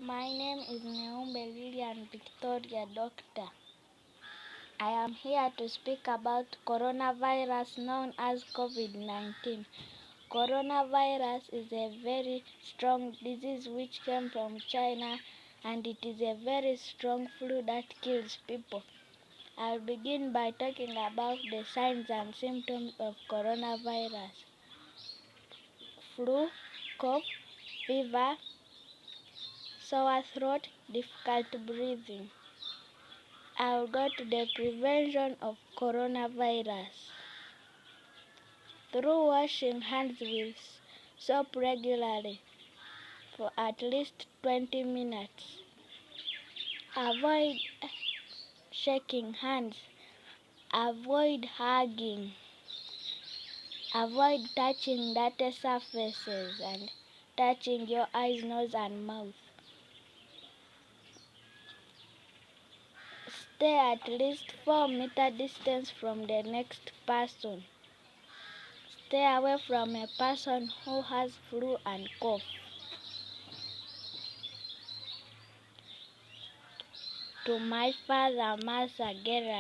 My name is Neumbe Lillian, Victoria Doctor. I am here to speak about coronavirus known as COVID-19. Coronavirus is a very strong disease which came from China, and it is a very strong flu that kills people. I'll begin by talking about the signs and symptoms of coronavirus. Flu, cough, fever, sore throat, difficult breathing. I'll go to the prevention of coronavirus. Through washing hands with soap regularly for at least 20 minutes. Avoid shaking hands. Avoid hugging. Avoid touching dirty surfaces and touching your eyes, nose, and mouth. Stay at least 4-meter distance from the next person. Stay away from a person who has flu and cough. To my father, Massa Gallery.